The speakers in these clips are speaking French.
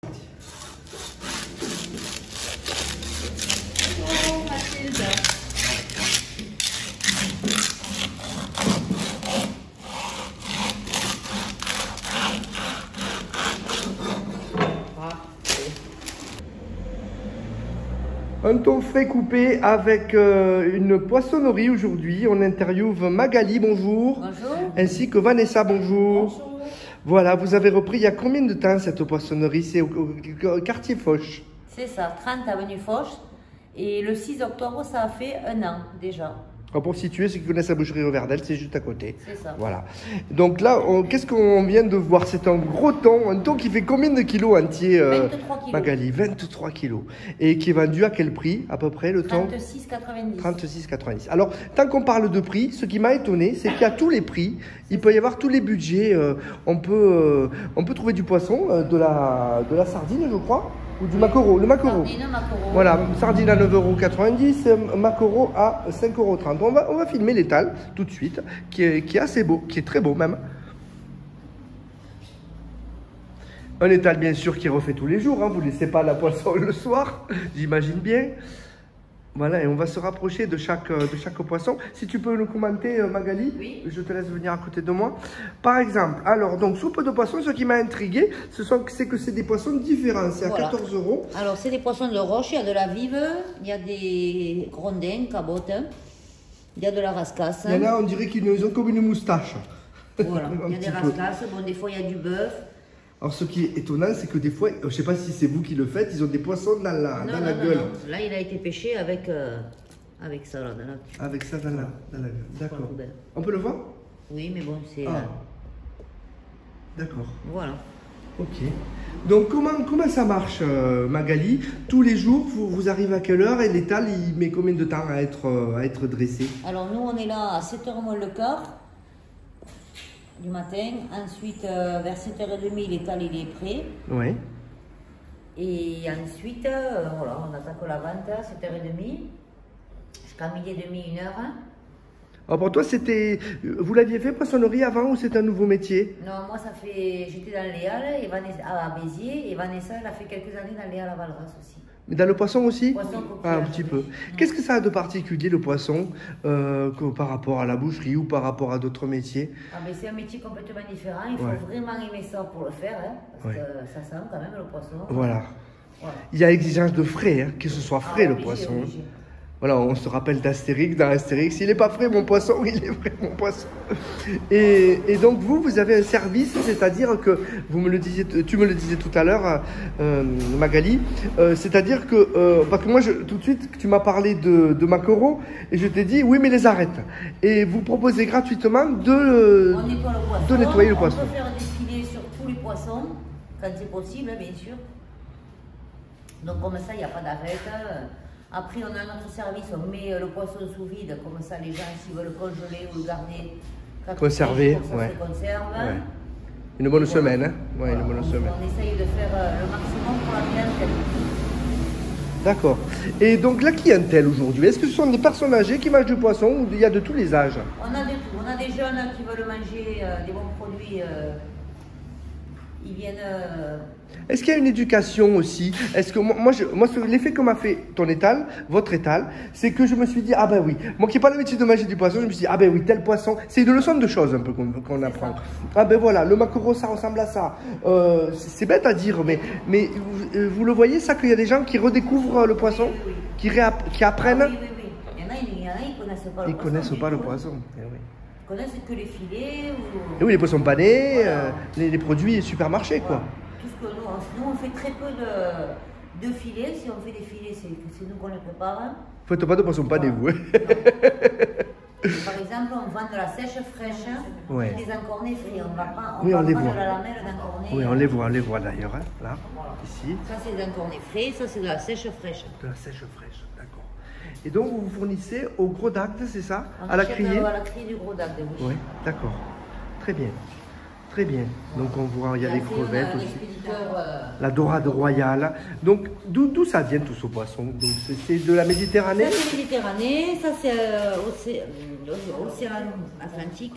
Oh, Mathilde. Un thon frais coupé avec une poissonnerie aujourd'hui. On interviewe Magali, bonjour. Bonjour. Ainsi que Vanessa, bonjour. Bonjour. Voilà, vous avez repris il y a combien de temps cette poissonnerie? C'est au quartier Foch. C'est ça, 30 avenue Foch. Et le 6 octobre, ça a fait un an déjà. Alors pour situer, ceux qui connaissent la boucherie Reverdel, c'est juste à côté. C'est ça. Voilà. Donc là, qu'est-ce qu'on vient de voir? C'est un gros thon, un thon qui fait combien de kilos entier 23 kilos. Magali, 23 kilos. Et qui est vendu à quel prix à peu près le thon? 36,90. 36,90. Alors, tant qu'on parle de prix, ce qui m'a étonné, c'est qu'il y a tous les prix. Il peut y avoir tous les budgets. On peut trouver du poisson, de la sardine, je crois, ou du maquereau. Le maquereau. Sardine, maquereau. Voilà, sardine à 9,90 €, maquereau à 5,30 €. On va filmer l'étal tout de suite, qui est assez beau, qui est très beau même. Un étal bien sûr qui refait tous les jours, hein. Vous ne laissez pas la poisson le soir, j'imagine bien. Voilà, et on va se rapprocher de chaque poisson. Si tu peux nous commenter, Magali, Oui. je te laisse venir à côté de moi. Par exemple, alors, donc, soupe de poisson, ce qui m'a intrigué, c'est que c'est des poissons différents. C'est à Voilà. 14 €. Alors, c'est des poissons de roche, il y a de la vive, il y a des grondins, cabottes, il y a de la rascasse. Il y en a, on dirait qu'ils ont comme une moustache. Voilà, Un il y a petit des peu. rascasses, bon, des fois il y a du bœuf. Alors, ce qui est étonnant, c'est que des fois, je ne sais pas si c'est vous qui le faites, ils ont des poissons dans la gueule. Non. Là, il a été pêché avec ça, là, dans la... Avec ça dans la gueule. D'accord. poubelle. On peut le voir? Oui, mais bon, c'est... Ah. D'accord. Voilà. Ok. Donc, comment ça marche, Magali? Tous les jours, vous arrivez à quelle heure et l'étal, il met combien de temps à être dressé? Alors, nous, on est là à 7h moins le quart du matin. Ensuite, vers 7h30, l'étal, il est prêt. Oui. Et ensuite, voilà, on attaque la vente à 7h30 jusqu'à midi et demi, 1h. Alors, pour toi, vous l'aviez fait poissonnerie avant ou c'est un nouveau métier? Non, moi, j'étais dans les Halles, et Vanessa, à Béziers, et Vanessa, elle a fait quelques années dans les Halles à Valras aussi. Mais dans le poisson aussi? Poisson Ah, un coquillage, petit oui. peu. Qu'est-ce que ça a de particulier, le poisson, par rapport à la boucherie ou par rapport à d'autres métiers? Ah, mais c'est un métier complètement différent, il faut Ouais. vraiment aimer ça pour le faire, hein, parce Ouais. que ça sent quand même le poisson. Voilà. Voilà. Il y a exigence de frais, hein, que ce soit frais, le Obligé, poisson. obligé. Voilà, on se rappelle d'Astérix, dans Astérix, s'il n'est pas frais mon poisson, il est frais mon poisson. Et donc vous avez un service, c'est-à-dire que, tu me le disais tout à l'heure, Magali, c'est-à-dire que, parce que moi, tout de suite, tu m'as parlé de maquereau, et je t'ai dit, oui, mais les arêtes. Et vous proposez gratuitement On nettoie le poisson, de nettoyer le poisson. On peut faire des filets sur tous les poissons, quand c'est possible, bien sûr. Donc comme ça, il n'y a pas d'arête. Après, on a notre service, on met le poisson sous vide, comme ça les gens, s'ils veulent le congeler ou le garder, Conserver, comme ça ouais. se conserve. Ouais. Une bonne semaine, hein? Ouais, une bonne semaine. On essaye de faire le maximum pour la clientèle. D'accord. Et donc la clientèle aujourd'hui, est-ce que ce sont des personnes âgées qui mangent du poisson ou il y a de tous les âges? On a de tout. On a des jeunes qui veulent manger des bons produits. Ils viennent... Est-ce qu'il y a une éducation aussi? Est-ce que moi l'effet que m'a fait ton étal, votre étal, c'est que je me suis dit, ah ben oui, moi qui n'ai pas l'habitude de manger du poisson, je me suis dit, ah ben oui, tel poisson, c'est une leçon de choses un peu qu'on apprend. Ah ben voilà, le maquereau, ça ressemble à ça. C'est bête à dire, mais vous le voyez ça, qu'il y a des gens qui redécouvrent le poisson, Oui. qui apprennent? Ah, oui. Il y en a, ils connaissent pas le Ils poisson. connaissent pas le du tout. poisson. Eh oui. Ils connaissent que les filets ou... Et oui, les poissons panés, Voilà. les produits supermarchés, quoi. Voilà. Tout ce que nous, on fait très peu de filets. Si on fait des filets, c'est nous qu'on les prépare. Faites pas de poissons panés, vous. Hein. Par exemple, on vend de la sèche fraîche, Ouais. des encornets frits. On va pas, Oui, on vend les pas voit. de la lamelle d'encornet. Oui, on les voit d'ailleurs, hein, là, ici. Ça, c'est des encornets frais. Ça, c'est de la sèche fraîche. De la sèche fraîche, d'accord. Et donc, vous vous fournissez au gros d'acte, c'est ça? On À la achète, criée? à la criée du gros dacte, oui. Oui, d'accord. Très bien. Très bien. Donc, on voit, il y a Et les après, crevettes on a un aussi. expéditeur, La dorade royale. Donc, d'où ça vient tout ce poisson? Donc, c'est de la Méditerranée? Ça, c'est Méditerranée. Ça, c'est océan Atlantique.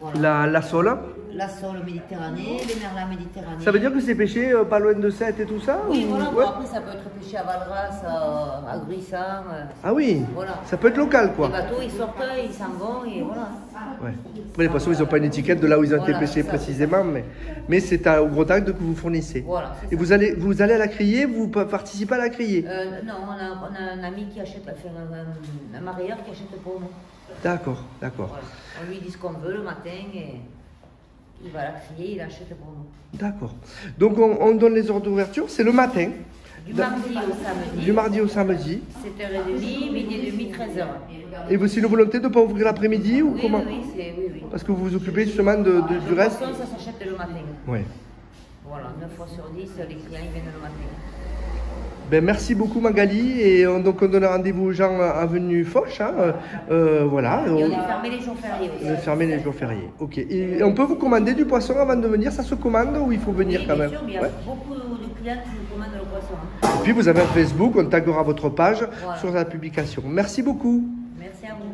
Voilà. La sole. La sole méditerranée, les merlins méditerranéens. Ça veut dire que c'est pêché pas loin de Sète et tout ça? Oui, ou... voilà. ouais. Bon, après, ça peut être pêché à Valras, à Gruissant. Ah oui, Voilà. ça peut être local quoi. Les bateaux, ils sortent, ils s'en vont et voilà. Ouais. Mais les poissons, ils n'ont pas une étiquette de là où ils ont été Voilà, pêchés ça, précisément, mais c'est au Bretagne que vous fournissez. Voilà, c'est Et ça. vous allez à la criée, vous participez à la criée? Non, on a un ami qui achète, enfin, un marieur qui achète pour nous. D'accord, d'accord. Voilà. On lui dit ce qu'on veut le matin et il va à la criée, il achète pour nous. D'accord. Donc on donne les heures d'ouverture, c'est le matin. Du mardi au samedi. Du mardi au samedi. 7h30, midi et demi, 13h. Et vous, c'est une volonté de ne pas ouvrir l'après-midi ou Oui, comment? oui, oui. Parce que vous vous occupez justement du Le reste? poisson, ça s'achète le matin. Oui. Voilà, 9 fois sur 10, les clients ils viennent le matin. Ben, merci beaucoup Magali. Et donc on donne rendez-vous aux gens avenue Foch. Hein, voilà. Et on est fermé les jours fériés aussi. On est fermé les jours fériés. Ok. Et on peut vous commander du poisson avant de venir? Ça se commande ou il faut venir Oui, quand bien même? sûr, mais il y a Ouais. beaucoup de clients qui nous commandent le poisson. Et puis vous avez un Facebook, on taguera votre page Voilà. sur la publication. Merci beaucoup. Merci à vous.